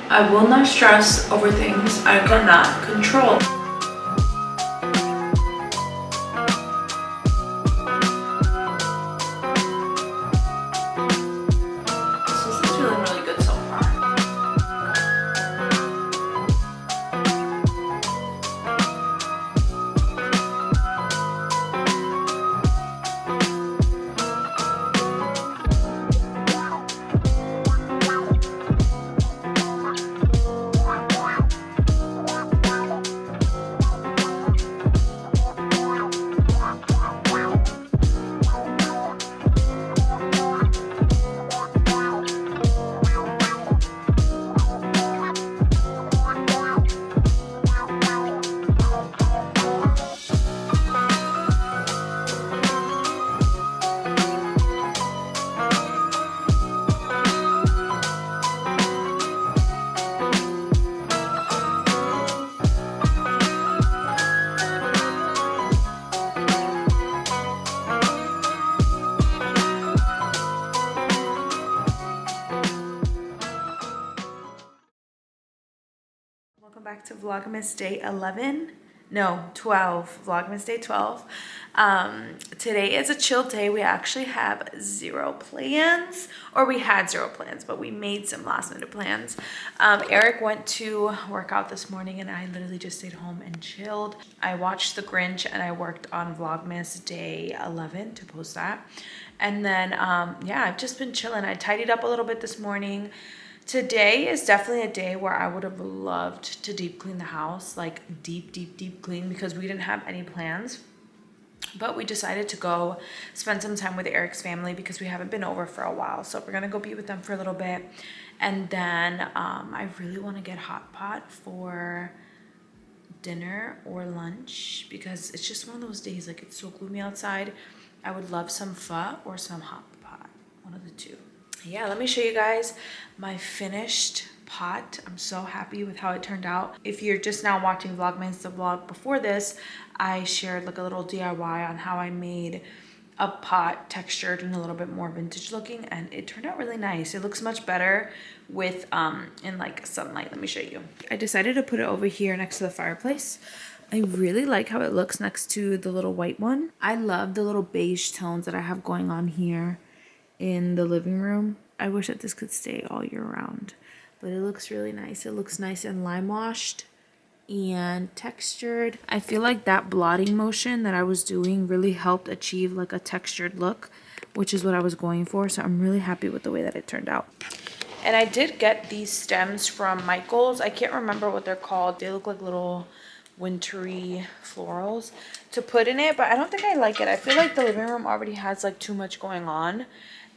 I will not stress over things I cannot control. So this is feeling really good so far. Welcome back to Vlogmas day 11. No, 12. Vlogmas day 12. Today is a chill day. We actually have zero plans, or we had zero plans, but we made some last minute plans. Eric went to work out this morning and I literally just stayed home and chilled. I watched The Grinch and I worked on Vlogmas day 11 to post that. And then, yeah, I've just been chilling. I tidied up a little bit this morning. Today is definitely a day where I would have loved to deep clean the house, like deep clean, because we didn't have any plans. But we decided to go spend some time with Eric's family because we haven't been over for a while. So we're gonna go be with them for a little bit. And then I really wanna get hot pot for dinner or lunch because it's just one of those days, like it's so gloomy outside. I would love some pho or some hot pot, one of the two. Yeah, let me show you guys my finished pot. I'm so happy with how it turned out. If you're just now watching Vlogmas, the vlog before this, I shared like a little DIY on how I made a pot textured and a little bit more vintage looking, and it turned out really nice. It looks much better with in like sunlight. Let me show you. I decided to put it over here next to the fireplace. I really like how it looks next to the little white one. I love the little beige tones that I have going on here in the living room. I wish that this could stay all year round, but it looks really nice. It looks nice and lime washed and textured. I feel like that blotting motion that I was doing really helped achieve like a textured look, which is what I was going for. So I'm really happy with the way that it turned out. And I did get these stems from Michael's. I can't remember what they're called. They look like little wintry florals to put in it, but I don't think I like it. I feel like the living room already has like too much going on,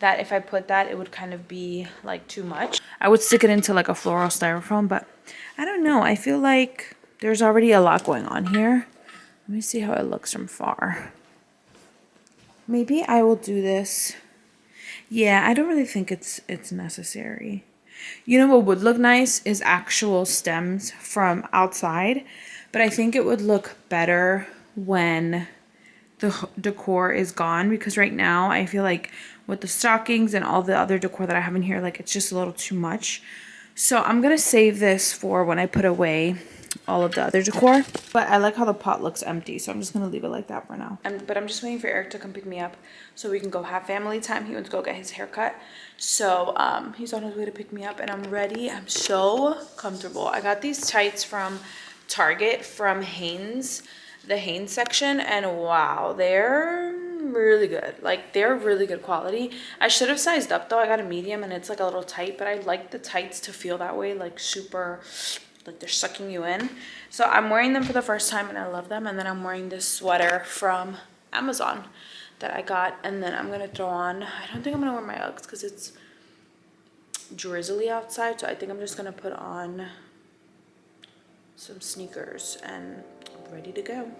that if I put that, it would kind of be like too much. I would stick it into like a floral styrofoam, but I don't know. I feel like there's already a lot going on here. Let me see how it looks from far. Maybe I will do this. Yeah, I don't really think it's necessary. You know what would look nice is actual stems from outside, but I think it would look better when the decor is gone, because right now I feel like with the stockings and all the other decor that I have in here, like it's just a little too much. So I'm gonna save this for when I put away all of the other decor, but I like how the pot looks empty, so I'm just gonna leave it like that for now. But I'm just waiting for Eric to come pick me up so we can go have family time. He went to go get his haircut, so he's on his way to pick me up, and I'm ready. I'm so comfortable. I got these tights from Target from Hanes, the Hanes section, and wow, they're really good. Like, they're really good quality. I should have sized up though. I got a medium and it's like a little tight, but I like the tights to feel that way, like super, like they're sucking you in. So I'm wearing them for the first time and I love them. And then I'm wearing this sweater from Amazon that I got, and then I'm gonna throw on, I don't think I'm gonna wear my Uggs because it's drizzly outside, so I think I'm just gonna put on some sneakers and I'm ready to go.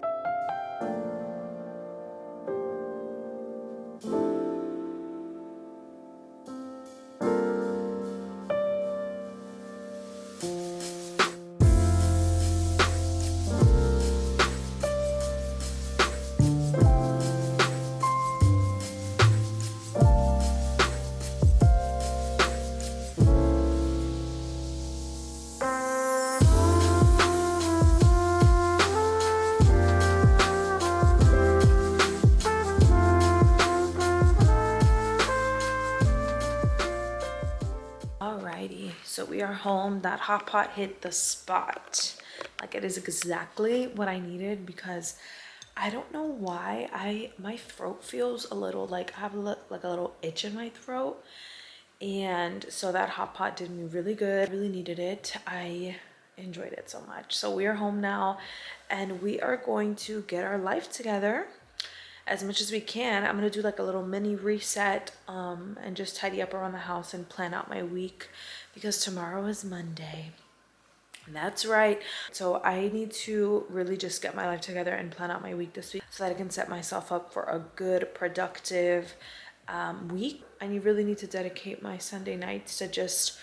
So we are home. That hot pot hit the spot. Like, it is exactly what I needed, because I don't know why my throat feels a little like I have like a little itch in my throat. And so that hot pot did me really good. I really needed it. I enjoyed it so much. So we are home now, and we are going to get our life together as much as we can. I'm gonna do like a little mini reset and just tidy up around the house and plan out my week, because tomorrow is Monday. That's right. So I need to really just get my life together and plan out my week this week so that I can set myself up for a good, productive week. I really need to dedicate my Sunday nights to just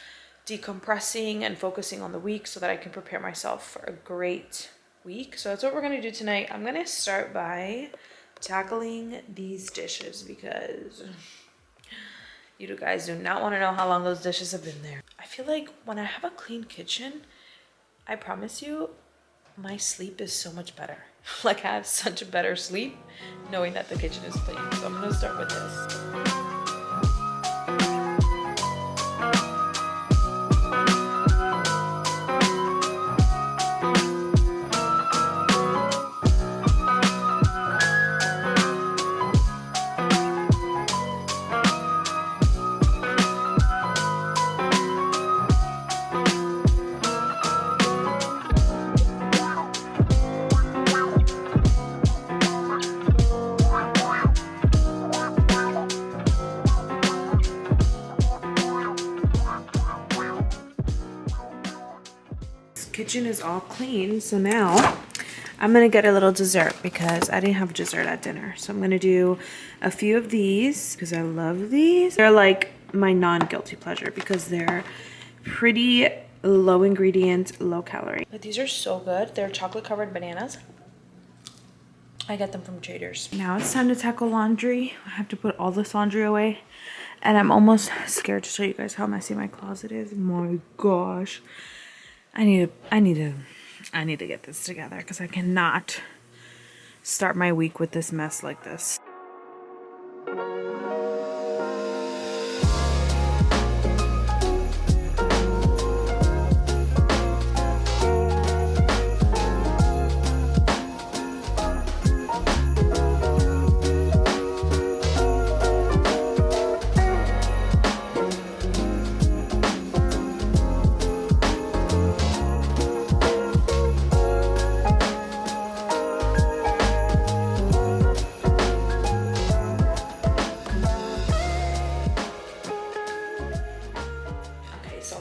decompressing and focusing on the week so that I can prepare myself for a great week. So that's what we're gonna do tonight. I'm gonna start by tackling these dishes, because you guys do not want to know how long those dishes have been there. I feel like when I have a clean kitchen, I promise you, my sleep is so much better. Like, I have such a better sleep knowing that the kitchen is clean. So I'm gonna start with this. Kitchen is all clean, so now I'm gonna get a little dessert, because I didn't have dessert at dinner. So I'm gonna do a few of these because I love these. They're like my non-guilty pleasure because they're pretty low ingredient, low calorie. But these are so good. They're chocolate covered bananas. I get them from Traders. Now it's time to tackle laundry. I have to put all this laundry away, and I'm almost scared to show you guys how messy my closet is. My gosh. I need to get this together, because I cannot start my week with this mess like this.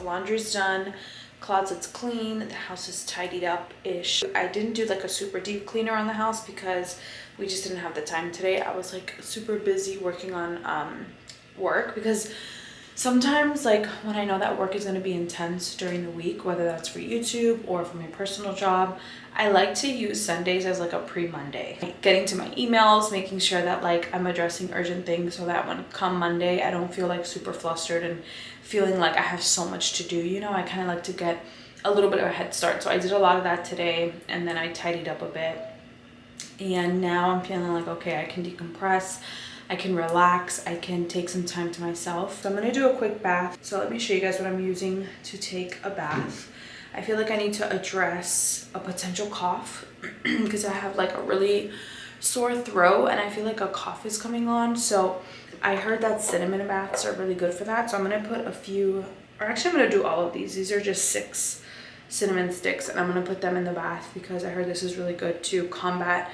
Laundry's done, closet's clean, the house is tidied up-ish. I didn't do like a super deep clean around the house because we just didn't have the time today. I was like super busy working on work, because sometimes like when I know that work is going to be intense during the week, whether that's for YouTube or for my personal job, I like to use Sundays as like a pre-Monday. Like getting to my emails, making sure that like I'm addressing urgent things so that when come Monday, I don't feel like super flustered and feeling like I have so much to do. You know, I kind of like to get a little bit of a head start. So I did a lot of that today, and then I tidied up a bit. And now I'm feeling like, okay, I can decompress, I can relax, I can take some time to myself. So I'm gonna do a quick bath. So let me show you guys what I'm using to take a bath. I feel like I need to address a potential cough because I have like a really sore throat and I feel like a cough is coming on. So I heard that cinnamon baths are really good for that. So I'm gonna put a few, or actually I'm gonna do all of these. These are just 6 cinnamon sticks and I'm gonna put them in the bath because I heard this is really good to combat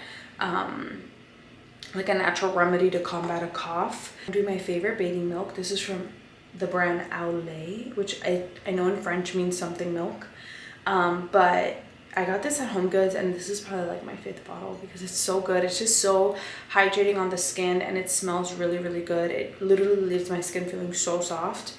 like a natural remedy to combat a cough. I'm doing my favorite bathing milk. This is from the brand Aulet, which I know in French means something milk. But I got this at Home Goods and this is probably like my 5th bottle because it's so good. It's just so hydrating on the skin and it smells really, really good. It literally leaves my skin feeling so soft.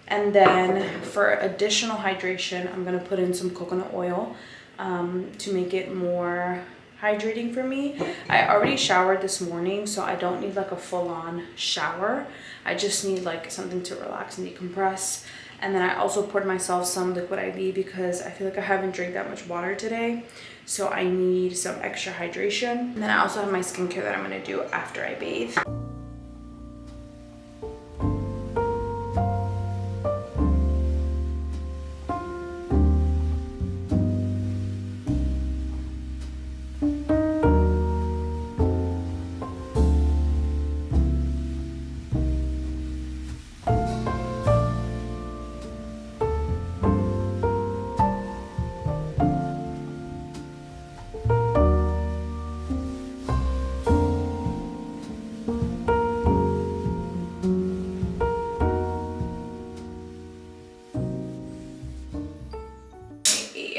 And then for additional hydration, I'm gonna put in some coconut oil to make it more hydrating for me. I already showered this morning, so I don't need like a full-on shower. I just need like something to relax and decompress. And then I also poured myself some liquid IV because I feel like I haven't drank that much water today, so I need some extra hydration. And then I also have my skincare that I'm gonna do after I bathe.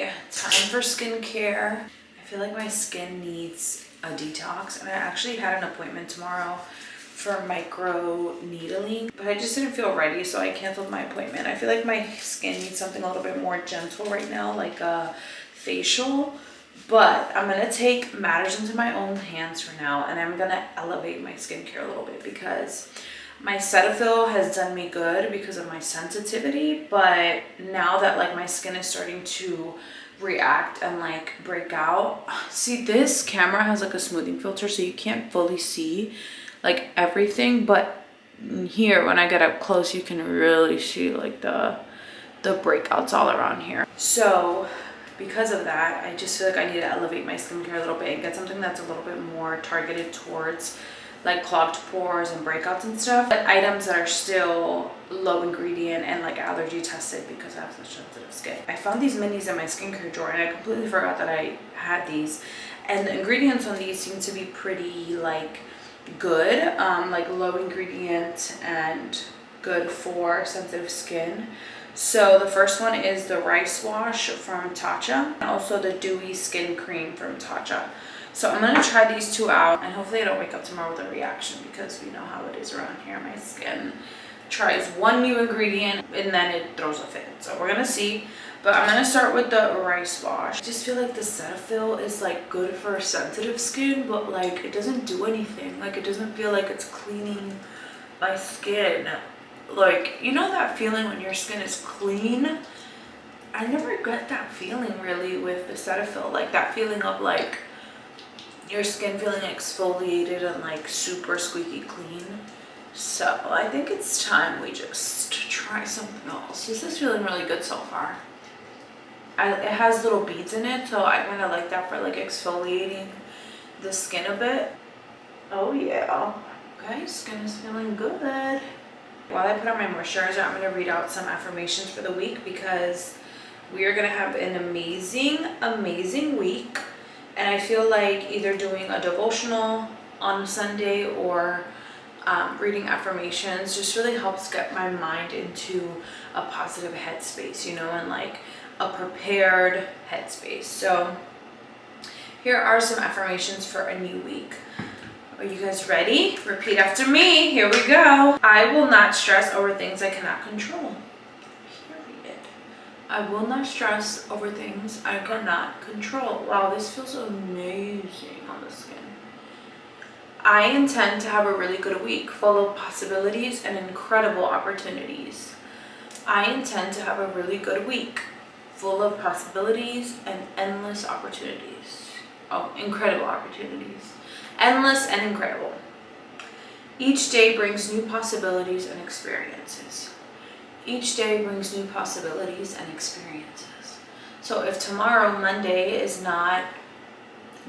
Okay, time for skincare. I feel like my skin needs a detox, and I actually had an appointment tomorrow for micro needling, but I just didn't feel ready, so I canceled my appointment. I feel like my skin needs something a little bit more gentle right now, like a facial, but I'm gonna take matters into my own hands for now, and I'm gonna elevate my skincare a little bit because my Cetaphil has done me good because of my sensitivity, but now that like my skin is starting to react and like break out. See, this camera has like a smoothing filter, so you can't fully see like everything, but here when I get up close you can really see like the breakouts all around here. So because of that, I just feel like I need to elevate my skincare a little bit and get something that's a little bit more targeted towards like clogged pores and breakouts and stuff, but items that are still low ingredient and like allergy tested because I have such sensitive skin. I found these minis in my skincare drawer and I completely forgot that I had these, and the ingredients on these seem to be pretty like good, like low ingredient and good for sensitive skin. So the first one is the rice wash from Tatcha, and also the dewy skin cream from Tatcha. So I'm gonna try these two out, and hopefully I don't wake up tomorrow with a reaction, because we know how it is around here. My skin tries one new ingredient and then it throws a fit. So we're gonna see, but I'm gonna start with the rice wash. I just feel like the Cetaphil is like good for sensitive skin, but like it doesn't do anything. Like it doesn't feel like it's cleaning my skin. Like, you know that feeling when your skin is clean? I never get that feeling really with the Cetaphil. Like that feeling of like your skin feeling exfoliated and like super squeaky clean. So I think it's time we just try something else. This is feeling really good so far. It has little beads in it, so I kind of like that for like exfoliating the skin a bit. Oh yeah. Okay, skin is feeling good. While I put on my moisturizer, I'm going to read out some affirmations for the week, because we are going to have an amazing week. And I feel like either doing a devotional on Sunday or reading affirmations just really helps get my mind into a positive headspace, you know, and like a prepared headspace. So here are some affirmations for a new week. Are you guys ready? Repeat after me. Here we go. I will not stress over things I cannot control. Period. I will not stress over things I cannot control. Wow, this feels amazing on the skin. I intend to have a really good week full of possibilities and incredible opportunities. I intend to have a really good week full of possibilities and endless opportunities. Oh, incredible opportunities. Endless and incredible. Each day brings new possibilities and experiences. Each day brings new possibilities and experiences. So if tomorrow, Monday, is not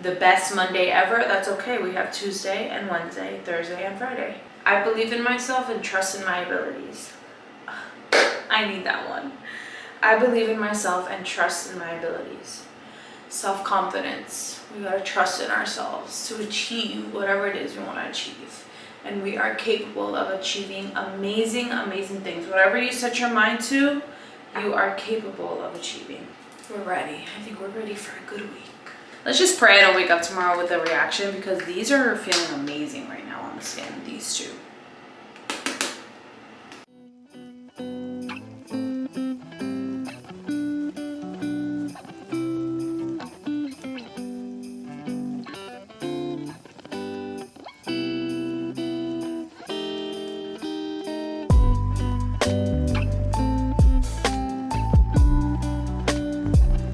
the best Monday ever, that's okay. We have Tuesday and Wednesday, Thursday and Friday. I believe in myself and trust in my abilities. I need that one. I believe in myself and trust in my abilities. Self-confidence. We gotta trust in ourselves to achieve whatever it is we want to achieve. And we are capable of achieving amazing things. Whatever you set your mind to, you are capable of achieving. We're ready. I think we're ready for a good week. Let's just pray I don't wake up tomorrow with a reaction, because these are feeling amazing right now on the skin, these two.